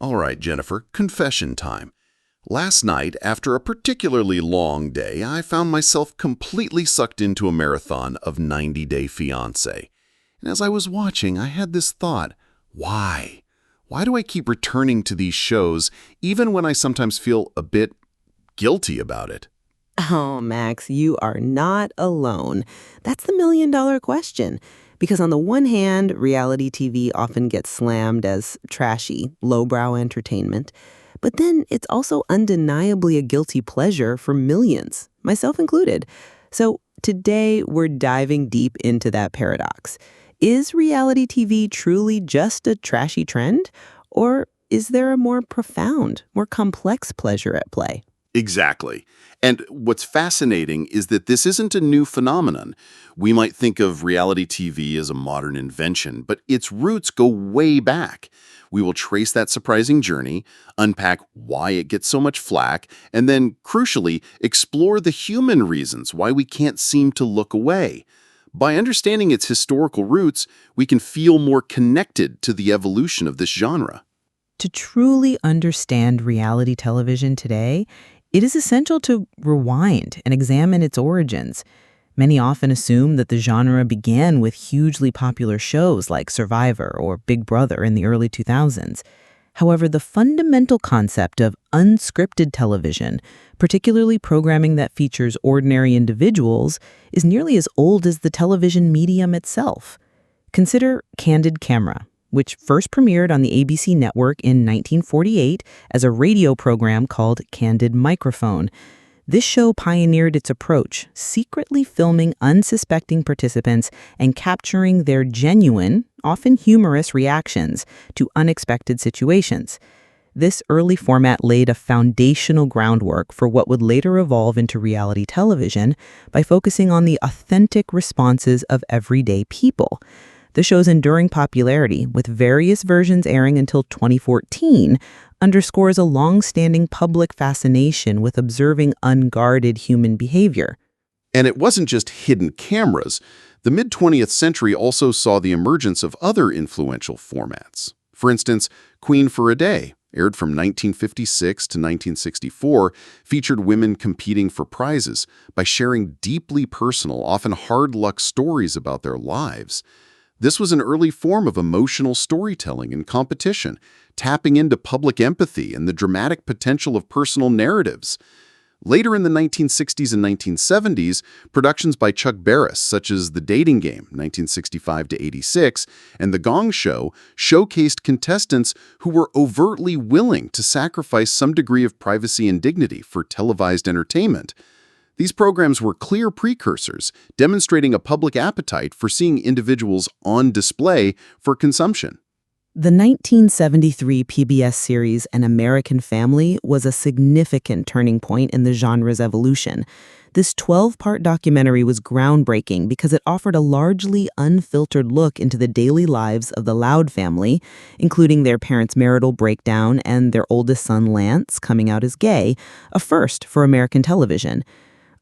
All right, Jennifer, confession time. Last night, after a particularly long day, I found myself completely sucked into a marathon of 90 Day Fiancé. And as I was watching, I had this thought, why? Why do I keep returning to these shows, even when I sometimes feel a bit guilty about it? Oh, Max, you are not alone. That's the million-dollar question. Because on the one hand, reality TV often gets slammed as trashy, lowbrow entertainment. But then it's also undeniably a guilty pleasure for millions, myself included. So today we're diving deep into that paradox. Is reality TV truly just a trashy trend? Or is there a more profound, more complex pleasure at play? Exactly. And what's fascinating is that this isn't a new phenomenon. We might think of reality TV as a modern invention, but its roots go way back. We will trace that surprising journey, unpack why it gets so much flack, and then, crucially, explore the human reasons why we can't seem to look away. By understanding its historical roots, we can feel more connected to the evolution of this genre. To truly understand reality television today, it is essential to rewind and examine its origins. Many often assume that the genre began with hugely popular shows like Survivor or Big Brother in the early 2000s. However, the fundamental concept of unscripted television, particularly programming that features ordinary individuals, is nearly as old as the television medium itself. Consider Candid Camera, which first premiered on the ABC network in 1948 as a radio program called Candid Microphone. This show pioneered its approach, secretly filming unsuspecting participants and capturing their genuine, often humorous reactions to unexpected situations. This early format laid a foundational groundwork for what would later evolve into reality television by focusing on the authentic responses of everyday people. The show's enduring popularity, with various versions airing until 2014, underscores a long-standing public fascination with observing unguarded human behavior. And it wasn't just hidden cameras. The mid-20th century also saw the emergence of other influential formats. For instance, Queen for a Day, aired from 1956 to 1964, featured women competing for prizes by sharing deeply personal, often hard-luck stories about their lives. This was an early form of emotional storytelling and competition, tapping into public empathy and the dramatic potential of personal narratives. Later in the 1960s and 1970s, productions by Chuck Barris, such as The Dating Game, 1965 to 86, and The Gong Show, showcased contestants who were overtly willing to sacrifice some degree of privacy and dignity for televised entertainment. These programs were clear precursors, demonstrating a public appetite for seeing individuals on display for consumption. The 1973 PBS series An American Family was a significant turning point in the genre's evolution. This 12-part documentary was groundbreaking because it offered a largely unfiltered look into the daily lives of the Loud family, including their parents' marital breakdown and their oldest son, Lance, coming out as gay, a first for American television.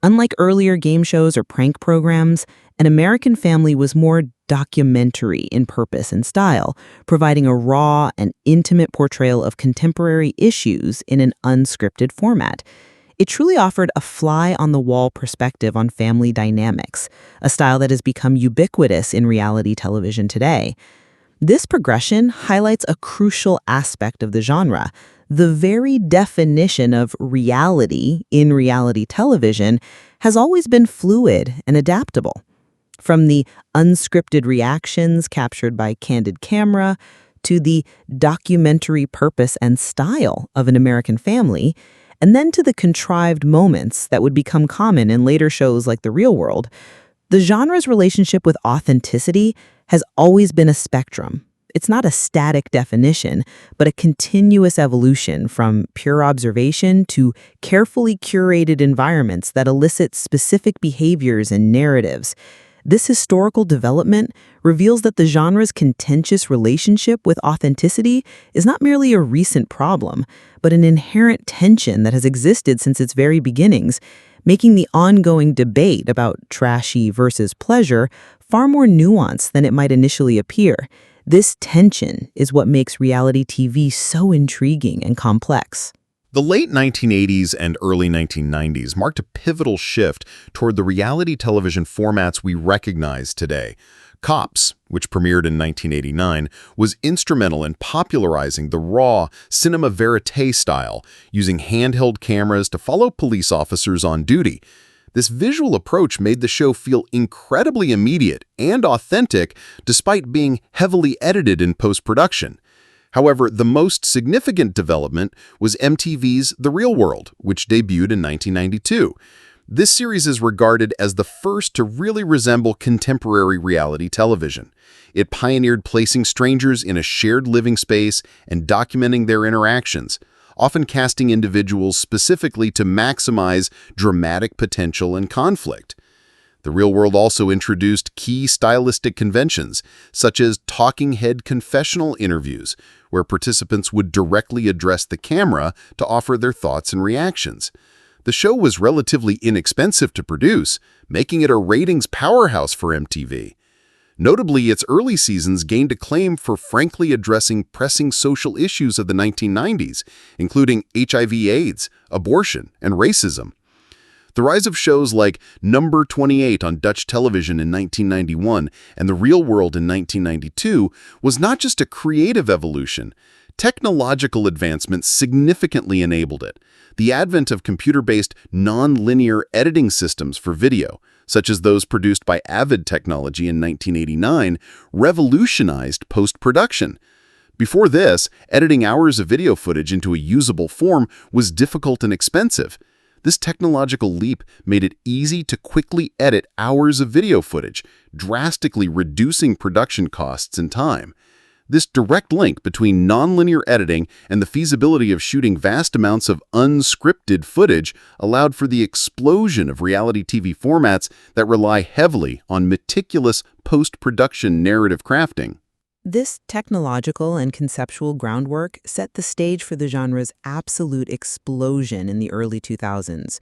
Unlike earlier game shows or prank programs, An American Family was more documentary in purpose and style, providing a raw and intimate portrayal of contemporary issues in an unscripted format. It truly offered a fly-on-the-wall perspective on family dynamics, a style that has become ubiquitous in reality television today. This progression highlights a crucial aspect of the genre. The very definition of reality in reality television has always been fluid and adaptable. From the unscripted reactions captured by Candid Camera to the documentary purpose and style of An American Family, and then to the contrived moments that would become common in later shows like The Real World, the genre's relationship with authenticity has always been a spectrum. It's not a static definition, but a continuous evolution from pure observation to carefully curated environments that elicit specific behaviors and narratives. This historical development reveals that the genre's contentious relationship with authenticity is not merely a recent problem, but an inherent tension that has existed since its very beginnings, making the ongoing debate about trashy versus pleasure far more nuanced than it might initially appear. This tension is what makes reality TV so intriguing and complex. The late 1980s and early 1990s marked a pivotal shift toward the reality television formats we recognize today. Cops, which premiered in 1989, was instrumental in popularizing the raw cinema verite style, using handheld cameras to follow police officers on duty. This visual approach made the show feel incredibly immediate and authentic despite being heavily edited in post-production. However, the most significant development was MTV's The Real World, which debuted in 1992. This series is regarded as the first to really resemble contemporary reality television. It pioneered placing strangers in a shared living space and documenting their interactions, often casting individuals specifically to maximize dramatic potential and conflict. The Real World also introduced key stylistic conventions, such as talking head confessional interviews, where participants would directly address the camera to offer their thoughts and reactions. The show was relatively inexpensive to produce, making it a ratings powerhouse for MTV. Notably, its early seasons gained acclaim for frankly addressing pressing social issues of the 1990s, including HIV/AIDS, abortion, and racism. The rise of shows like Number 28 on Dutch television in 1991 and The Real World in 1992 was not just a creative evolution. Technological advancements significantly enabled it. The advent of computer-based non-linear editing systems for video, such as those produced by Avid Technology in 1989, revolutionized post-production. Before this, editing hours of video footage into a usable form was difficult and expensive. This technological leap made it easy to quickly edit hours of video footage, drastically reducing production costs and time. This direct link between nonlinear editing and the feasibility of shooting vast amounts of unscripted footage allowed for the explosion of reality TV formats that rely heavily on meticulous post-production narrative crafting. This technological and conceptual groundwork set the stage for the genre's absolute explosion in the early 2000s.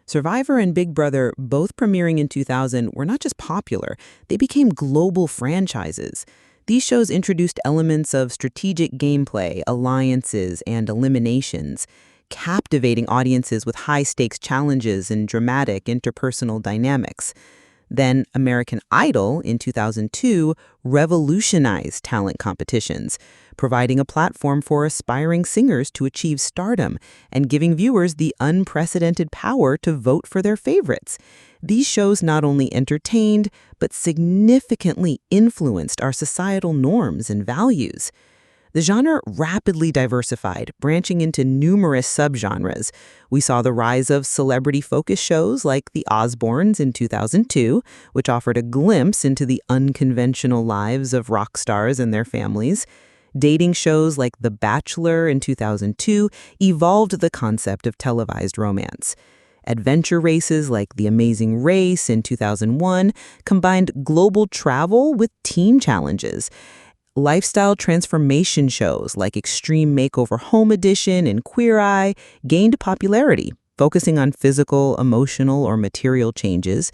Survivor and Big Brother, both premiering in 2000, were not just popular, they became global franchises. These shows introduced elements of strategic gameplay, alliances, and eliminations, captivating audiences with high-stakes challenges and dramatic interpersonal dynamics. Then American Idol in 2002 revolutionized talent competitions, providing a platform for aspiring singers to achieve stardom and giving viewers the unprecedented power to vote for their favorites. These shows not only entertained, but significantly influenced our societal norms and values. The genre rapidly diversified, branching into numerous subgenres. We saw the rise of celebrity-focused shows like The Osbournes in 2002, which offered a glimpse into the unconventional lives of rock stars and their families. Dating shows like The Bachelor in 2002 evolved the concept of televised romance. Adventure races like The Amazing Race in 2001 combined global travel with team challenges. Lifestyle transformation shows like Extreme Makeover Home Edition and Queer Eye gained popularity, focusing on physical, emotional, or material changes.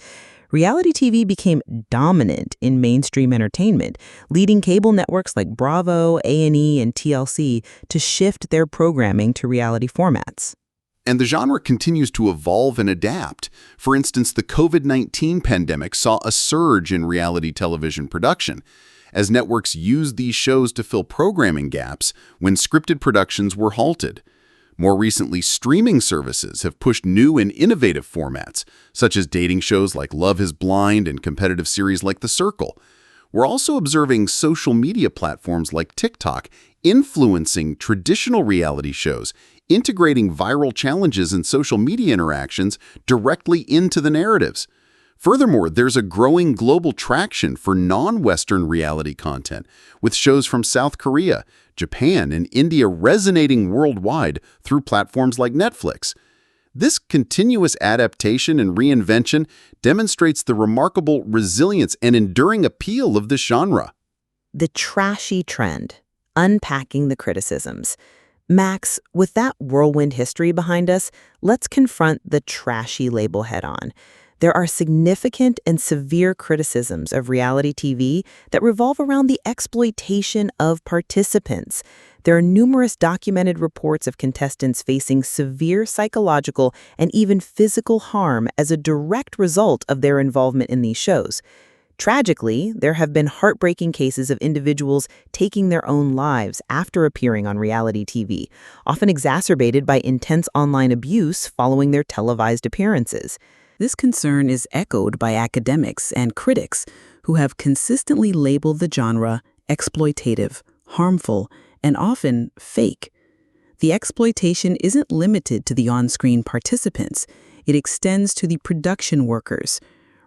Reality TV became dominant in mainstream entertainment, leading cable networks like Bravo, A&E, and TLC to shift their programming to reality formats. And the genre continues to evolve and adapt. For instance, the COVID-19 pandemic saw a surge in reality television production, as networks used these shows to fill programming gaps when scripted productions were halted. More recently, streaming services have pushed new and innovative formats, such as dating shows like Love is Blind and competitive series like The Circle. We're also observing social media platforms like TikTok influencing traditional reality shows, integrating viral challenges and social media interactions directly into the narratives. Furthermore, there's a growing global traction for non-Western reality content, with shows from South Korea, Japan, and India resonating worldwide through platforms like Netflix. This continuous adaptation and reinvention demonstrates the remarkable resilience and enduring appeal of this genre. The trashy trend, unpacking the criticisms. Max, with that whirlwind history behind us, let's confront the trashy label head-on. There are significant and severe criticisms of reality TV that revolve around the exploitation of participants. There are numerous documented reports of contestants facing severe psychological and even physical harm as a direct result of their involvement in these shows. Tragically, there have been heartbreaking cases of individuals taking their own lives after appearing on reality TV, often exacerbated by intense online abuse following their televised appearances. This concern is echoed by academics and critics who have consistently labeled the genre exploitative, harmful, and often fake. The exploitation isn't limited to the on-screen participants. It extends to the production workers.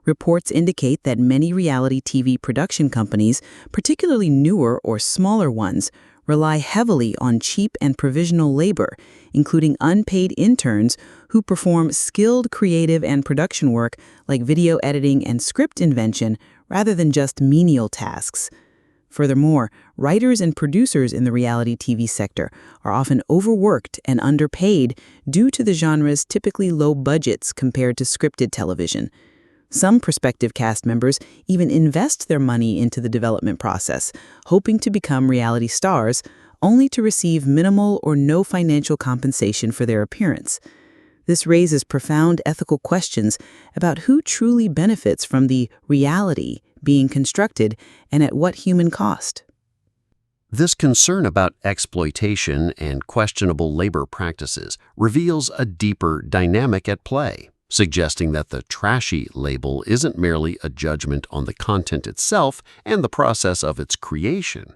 Reports indicate that many reality TV production companies, particularly newer or smaller ones, rely heavily on cheap and provisional labor, including unpaid interns who perform skilled creative and production work like video editing and script invention rather than just menial tasks. Furthermore, writers and producers in the reality TV sector are often overworked and underpaid due to the genre's typically low budgets compared to scripted television. Some prospective cast members even invest their money into the development process, hoping to become reality stars, only to receive minimal or no financial compensation for their appearance. This raises profound ethical questions about who truly benefits from the reality being constructed and at what human cost. This concern about exploitation and questionable labor practices reveals a deeper dynamic at play, suggesting that the trashy label isn't merely a judgment on the content itself and the process of its creation.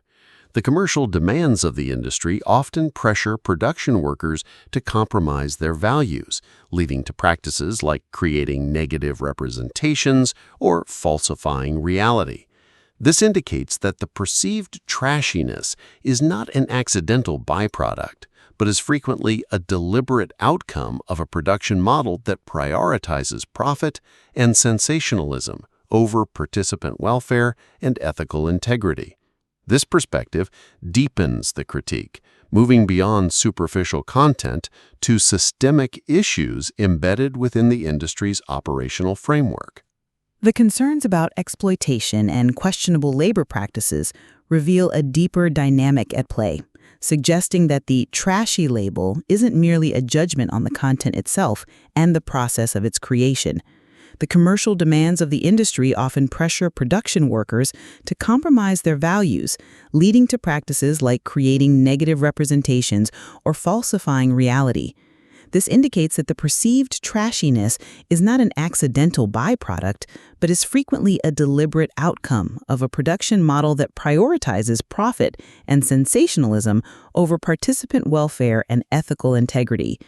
The commercial demands of the industry often pressure production workers to compromise their values, leading to practices like creating negative representations or falsifying reality. This indicates that the perceived trashiness is not an accidental byproduct, but is frequently a deliberate outcome of a production model that prioritizes profit and sensationalism over participant welfare and ethical integrity. This perspective deepens the critique, moving beyond superficial content to systemic issues embedded within the industry's operational framework. The concerns about exploitation and questionable labor practices reveal a deeper dynamic at play, suggesting that the trashy label isn't merely a judgment on the content itself and the process of its creation. The commercial demands of the industry often pressure production workers to compromise their values, leading to practices like creating negative representations or falsifying reality. This indicates that the perceived trashiness is not an accidental byproduct, but is frequently a deliberate outcome of a production model that prioritizes profit and sensationalism over participant welfare and ethical integrity.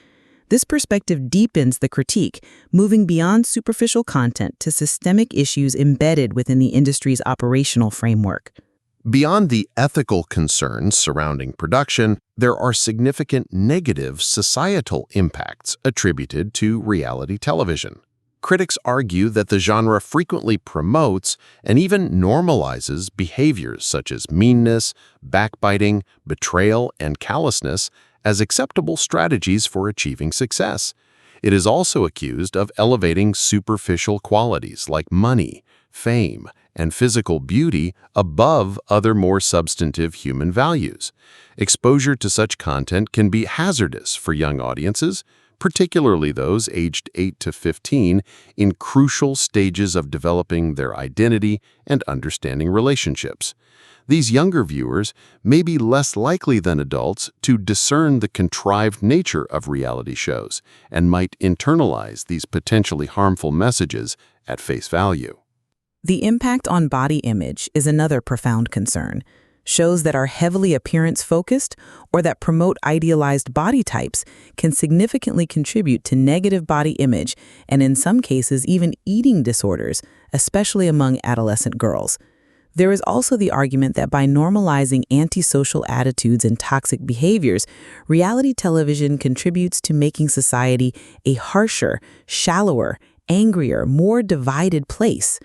This perspective deepens the critique, moving beyond superficial content to systemic issues embedded within the industry's operational framework. Beyond the ethical concerns surrounding production, there are significant negative societal impacts attributed to reality television. Critics argue that the genre frequently promotes and even normalizes behaviors such as meanness, backbiting, betrayal, and callousness as acceptable strategies for achieving success. It is also accused of elevating superficial qualities like money, fame, and physical beauty above other more substantive human values. Exposure to such content can be hazardous for young audiences, particularly those aged 8 to 15, in crucial stages of developing their identity and understanding relationships. These younger viewers may be less likely than adults to discern the contrived nature of reality shows and might internalize these potentially harmful messages at face value. The impact on body image is another profound concern. Shows that are heavily appearance-focused or that promote idealized body types can significantly contribute to negative body image and, in some cases, even eating disorders, especially among adolescent girls. There is also the argument that by normalizing antisocial attitudes and toxic behaviors, reality television contributes to making society a harsher, shallower, angrier, more divided place.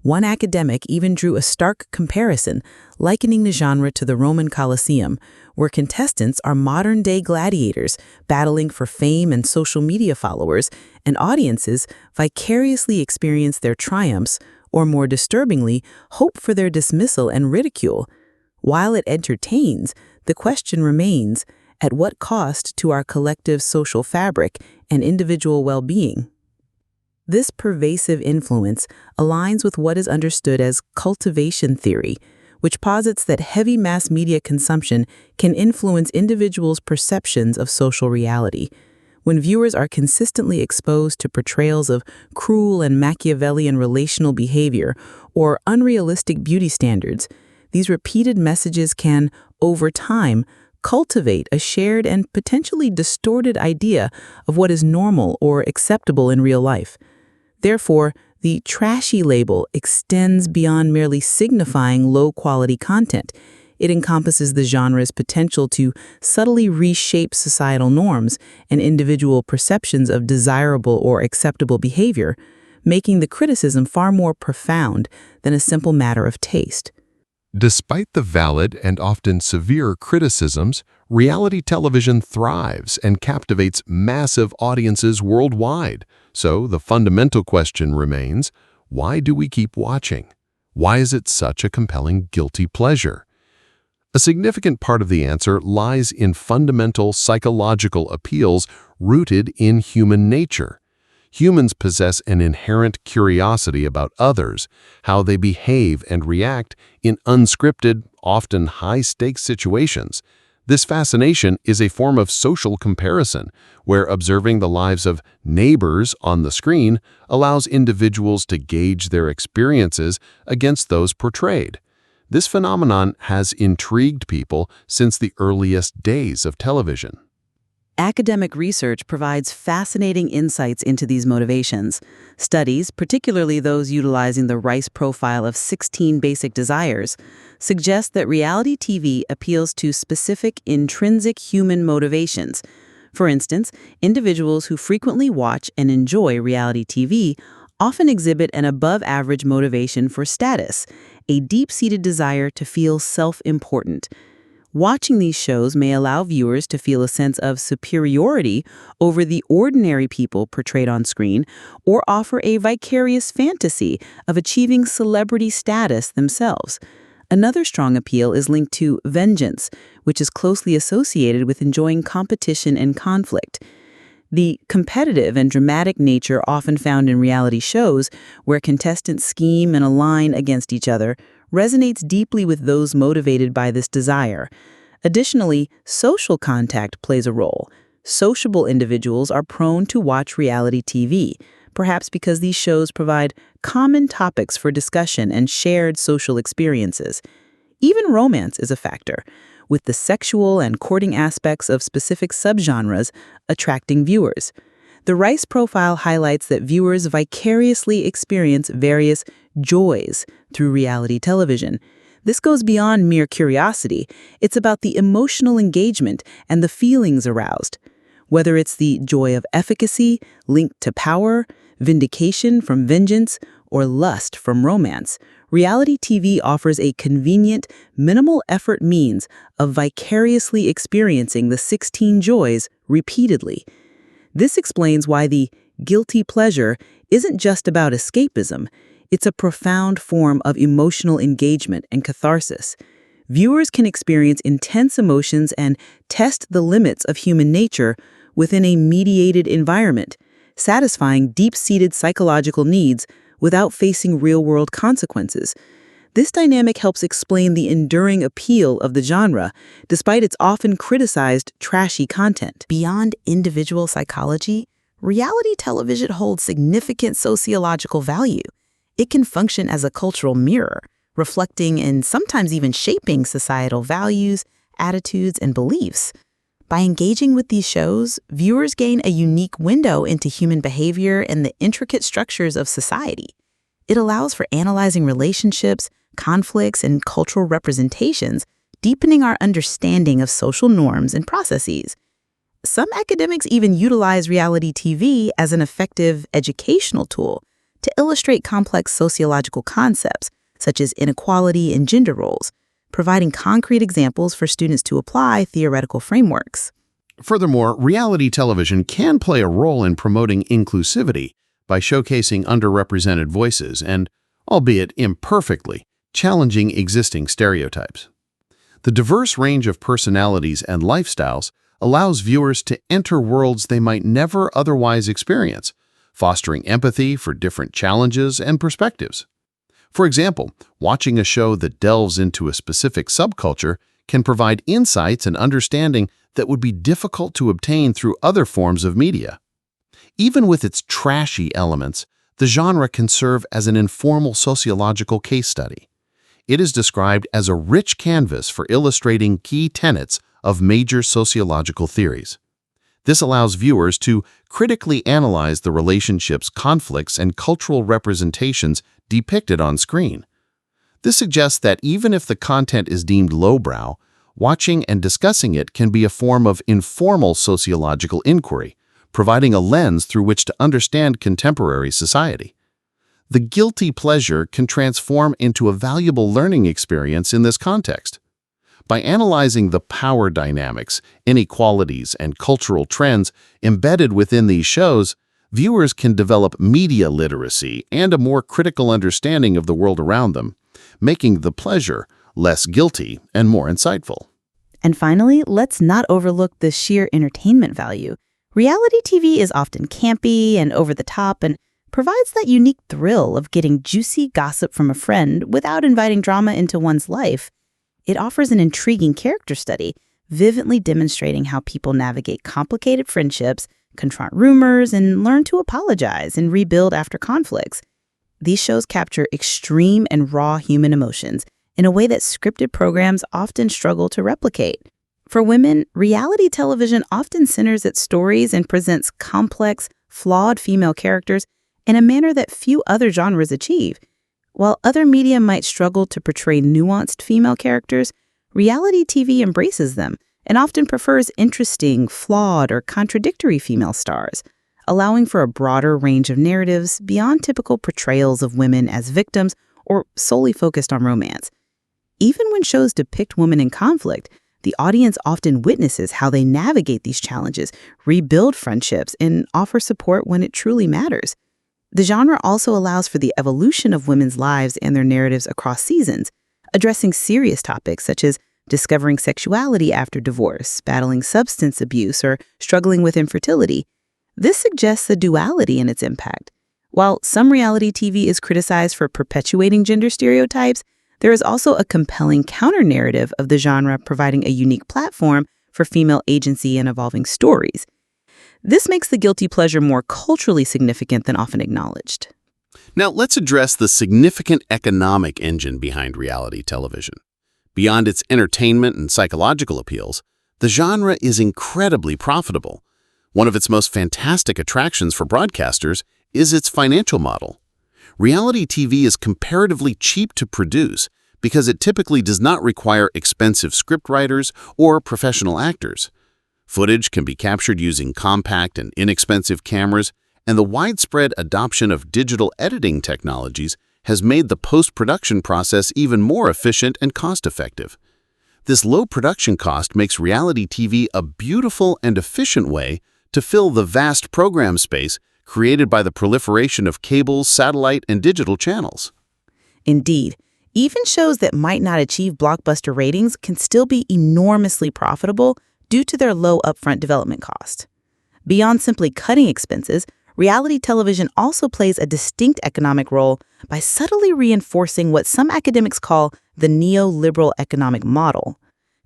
One academic even drew a stark comparison, likening the genre to the Roman Colosseum, where contestants are modern-day gladiators battling for fame and social media followers, and audiences vicariously experience their triumphs, or more disturbingly, hope for their dismissal and ridicule. While it entertains, the question remains, at what cost to our collective social fabric and individual well-being? This pervasive influence aligns with what is understood as cultivation theory, which posits that heavy mass media consumption can influence individuals' perceptions of social reality. When viewers are consistently exposed to portrayals of cruel and Machiavellian relational behavior or unrealistic beauty standards, these repeated messages can, over time, cultivate a shared and potentially distorted idea of what is normal or acceptable in real life. Therefore, the trashy label extends beyond merely signifying low-quality content. It encompasses the genre's potential to subtly reshape societal norms and individual perceptions of desirable or acceptable behavior, making the criticism far more profound than a simple matter of taste. Despite the valid and often severe criticisms, reality television thrives and captivates massive audiences worldwide. So the fundamental question remains, why do we keep watching? Why is it such a compelling guilty pleasure? A significant part of the answer lies in fundamental psychological appeals rooted in human nature. Humans possess an inherent curiosity about others, how they behave and react in unscripted, often high-stakes situations. This fascination is a form of social comparison, where observing the lives of neighbors on the screen allows individuals to gauge their experiences against those portrayed. This phenomenon has intrigued people since the earliest days of television. Academic research provides fascinating insights into these motivations. Studies, particularly those utilizing the Rice profile of 16 basic desires, suggest that reality TV appeals to specific intrinsic human motivations. For instance, individuals who frequently watch and enjoy reality TV often exhibit an above-average motivation for status, a deep-seated desire to feel self-important. Watching these shows may allow viewers to feel a sense of superiority over the ordinary people portrayed on screen, or offer a vicarious fantasy of achieving celebrity status themselves. Another strong appeal is linked to vengeance, which is closely associated with enjoying competition and conflict. The competitive and dramatic nature often found in reality shows, where contestants scheme and align against each other, resonates deeply with those motivated by this desire. Additionally, social contact plays a role. Sociable individuals are prone to watch reality TV, perhaps because these shows provide common topics for discussion and shared social experiences. Even romance is a factor, with the sexual and courting aspects of specific subgenres attracting viewers. The Rice profile highlights that viewers vicariously experience various joys through reality television. This goes beyond mere curiosity. It's about the emotional engagement and the feelings aroused. Whether it's the joy of efficacy linked to power, vindication from vengeance, or lust from romance, reality TV offers a convenient, minimal-effort means of vicariously experiencing the 16 joys repeatedly. This explains why the guilty pleasure isn't just about escapism. It's a profound form of emotional engagement and catharsis. Viewers can experience intense emotions and test the limits of human nature within a mediated environment, satisfying deep-seated psychological needs without facing real-world consequences. This dynamic helps explain the enduring appeal of the genre, despite its often criticized trashy content. Beyond individual psychology, reality television holds significant sociological value. It can function as a cultural mirror, reflecting and sometimes even shaping societal values, attitudes, and beliefs. By engaging with these shows, viewers gain a unique window into human behavior and the intricate structures of society. It allows for analyzing relationships, conflicts, and cultural representations, deepening our understanding of social norms and processes. Some academics even utilize reality TV as an effective educational tool, to illustrate complex sociological concepts, such as inequality and gender roles, providing concrete examples for students to apply theoretical frameworks. Furthermore, reality television can play a role in promoting inclusivity by showcasing underrepresented voices and, albeit imperfectly, challenging existing stereotypes. The diverse range of personalities and lifestyles allows viewers to enter worlds they might never otherwise experience, fostering empathy for different challenges and perspectives. For example, watching a show that delves into a specific subculture can provide insights and understanding that would be difficult to obtain through other forms of media. Even with its trashy elements, the genre can serve as an informal sociological case study. It is described as a rich canvas for illustrating key tenets of major sociological theories. This allows viewers to critically analyze the relationships, conflicts, and cultural representations depicted on screen. This suggests that even if the content is deemed lowbrow, watching and discussing it can be a form of informal sociological inquiry, providing a lens through which to understand contemporary society. The guilty pleasure can transform into a valuable learning experience in this context. By analyzing the power dynamics, inequalities, and cultural trends embedded within these shows, viewers can develop media literacy and a more critical understanding of the world around them, making the pleasure less guilty and more insightful. And finally, let's not overlook the sheer entertainment value. Reality TV is often campy and over the top and provides that unique thrill of getting juicy gossip from a friend without inviting drama into one's life. It offers an intriguing character study, vividly demonstrating how people navigate complicated friendships, confront rumors, and learn to apologize and rebuild after conflicts. These shows capture extreme and raw human emotions in a way that scripted programs often struggle to replicate. For women, reality television often centers its stories and presents complex, flawed female characters in a manner that few other genres achieve. While other media might struggle to portray nuanced female characters, reality TV embraces them and often prefers interesting, flawed, or contradictory female stars, allowing for a broader range of narratives beyond typical portrayals of women as victims or solely focused on romance. Even when shows depict women in conflict, the audience often witnesses how they navigate these challenges, rebuild friendships, and offer support when it truly matters. The genre also allows for the evolution of women's lives and their narratives across seasons, addressing serious topics such as discovering sexuality after divorce, battling substance abuse, or struggling with infertility. This suggests a duality in its impact. While some reality TV is criticized for perpetuating gender stereotypes, there is also a compelling counter-narrative of the genre providing a unique platform for female agency and evolving stories. This makes the guilty pleasure more culturally significant than often acknowledged. Now, let's address the significant economic engine behind reality television. Beyond its entertainment and psychological appeals, the genre is incredibly profitable. One of its most fantastic attractions for broadcasters is its financial model. Reality TV is comparatively cheap to produce because it typically does not require expensive scriptwriters or professional actors. Footage can be captured using compact and inexpensive cameras, and the widespread adoption of digital editing technologies has made the post-production process even more efficient and cost-effective. This low production cost makes reality TV a beautiful and efficient way to fill the vast program space created by the proliferation of cable, satellite, and digital channels. Indeed, even shows that might not achieve blockbuster ratings can still be enormously profitable due to their low upfront development cost. Beyond simply cutting expenses, reality television also plays a distinct economic role by subtly reinforcing what some academics call the neoliberal economic model.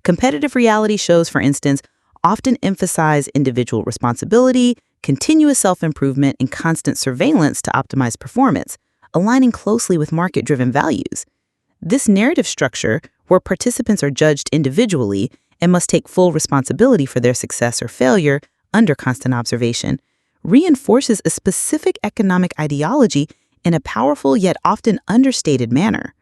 Competitive reality shows, for instance, often emphasize individual responsibility, continuous self-improvement, and constant surveillance to optimize performance, aligning closely with market-driven values. This narrative structure, where participants are judged individually and must take full responsibility for their success or failure under constant observation, reinforces a specific economic ideology in a powerful yet often understated manner.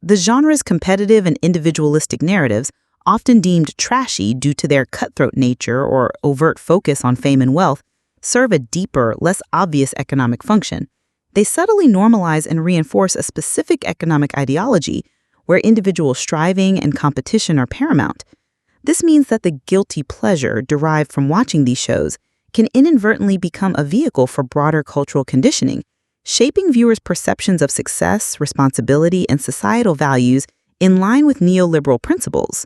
The genre's competitive and individualistic narratives, often deemed trashy due to their cutthroat nature or overt focus on fame and wealth, serve a deeper, less obvious economic function. They subtly normalize and reinforce a specific economic ideology where individual striving and competition are paramount. This means that the guilty pleasure derived from watching these shows can inadvertently become a vehicle for broader cultural conditioning, shaping viewers' perceptions of success, responsibility, and societal values in line with neoliberal principles.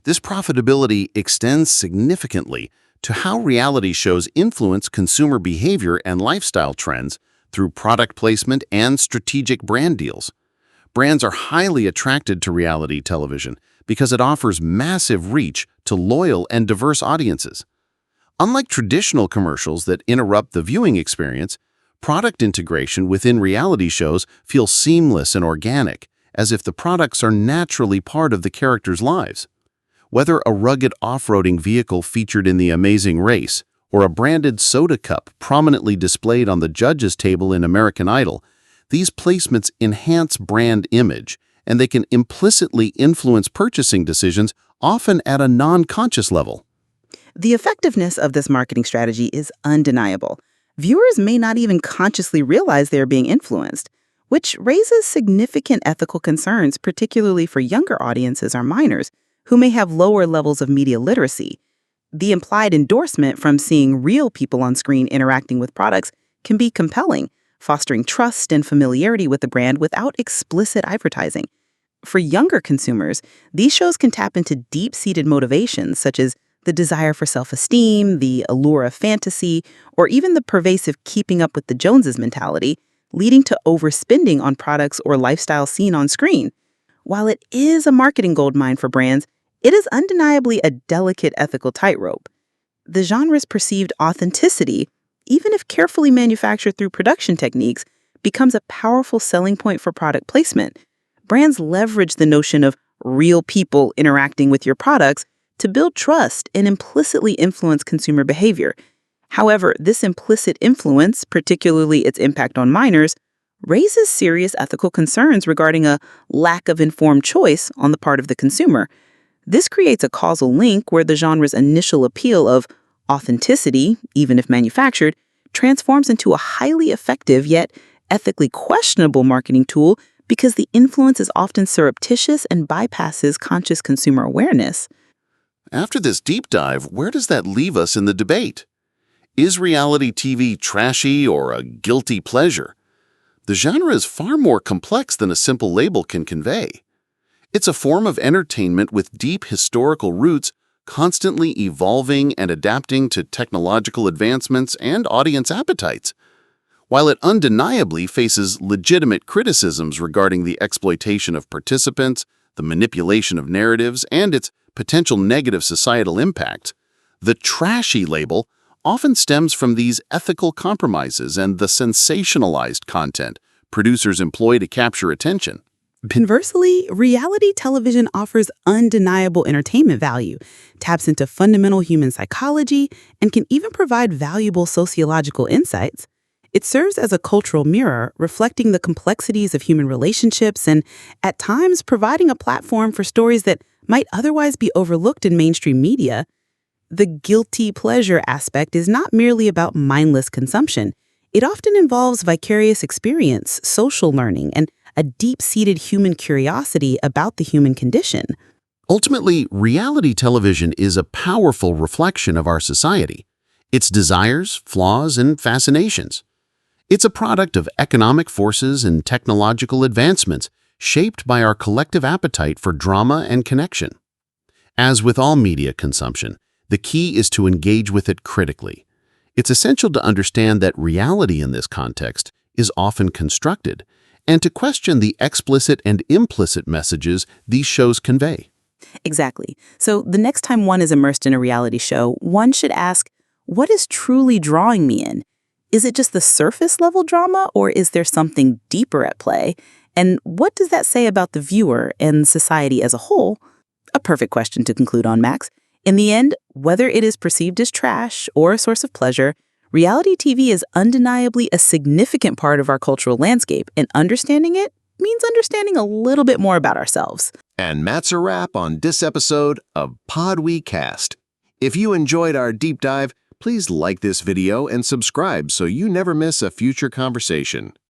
This profitability extends significantly to how reality shows influence consumer behavior and lifestyle trends through product placement and strategic brand deals. Brands are highly attracted to reality television because it offers massive reach to loyal and diverse audiences. Unlike traditional commercials that interrupt the viewing experience, product integration within reality shows feels seamless and organic, as if the products are naturally part of the characters' lives. Whether a rugged off-roading vehicle featured in The Amazing Race or a branded soda cup prominently displayed on the judges' table in American Idol, these placements enhance brand image, and they can implicitly influence purchasing decisions, often at a non-conscious level. The effectiveness of this marketing strategy is undeniable. Viewers may not even consciously realize they are being influenced, which raises significant ethical concerns, particularly for younger audiences or minors who may have lower levels of media literacy. The implied endorsement from seeing real people on screen interacting with products can be compelling, fostering trust and familiarity with the brand without explicit advertising. For younger consumers, these shows can tap into deep-seated motivations such as the desire for self-esteem, the allure of fantasy, or even the pervasive keeping up with the Joneses mentality, leading to overspending on products or lifestyle seen on screen. While it is a marketing goldmine for brands, it is undeniably a delicate ethical tightrope. The genre's perceived authenticity, even if carefully manufactured through production techniques, becomes a powerful selling point for product placement. Brands leverage the notion of real people interacting with your products to build trust and implicitly influence consumer behavior. However, this implicit influence, particularly its impact on minors, raises serious ethical concerns regarding a lack of informed choice on the part of the consumer. This creates a causal link where the genre's initial appeal of authenticity, even if manufactured, transforms into a highly effective yet ethically questionable marketing tool because the influence is often surreptitious and bypasses conscious consumer awareness. After this deep dive, where does that leave us in the debate? Is reality TV trashy or a guilty pleasure? The genre is far more complex than a simple label can convey. It's a form of entertainment with deep historical roots, constantly evolving and adapting to technological advancements and audience appetites. While it undeniably faces legitimate criticisms regarding the exploitation of participants, the manipulation of narratives, and its potential negative societal impact, the trashy label often stems from these ethical compromises and the sensationalized content producers employ to capture attention. Conversely, reality television offers undeniable entertainment value, taps into fundamental human psychology, and can even provide valuable sociological insights. It serves as a cultural mirror, reflecting the complexities of human relationships and, at times, providing a platform for stories that might otherwise be overlooked in mainstream media. The guilty pleasure aspect is not merely about mindless consumption. It often involves vicarious experience, social learning, and a deep-seated human curiosity about the human condition. Ultimately, reality television is a powerful reflection of our society, its desires, flaws, and fascinations. It's a product of economic forces and technological advancements shaped by our collective appetite for drama and connection. As with all media consumption, the key is to engage with it critically. It's essential to understand that reality in this context is often constructed, and to question the explicit and implicit messages these shows convey. Exactly. So the next time one is immersed in a reality show, one should ask, what is truly drawing me in? Is it just the surface level drama, or is there something deeper at play? And what does that say about the viewer and society as a whole? A perfect question to conclude on, Max. In the end, whether it is perceived as trash or a source of pleasure, reality TV is undeniably a significant part of our cultural landscape, and understanding it means understanding a little bit more about ourselves. And that's a wrap on this episode of Pod We Cast. If you enjoyed our deep dive, please like this video and subscribe so you never miss a future conversation.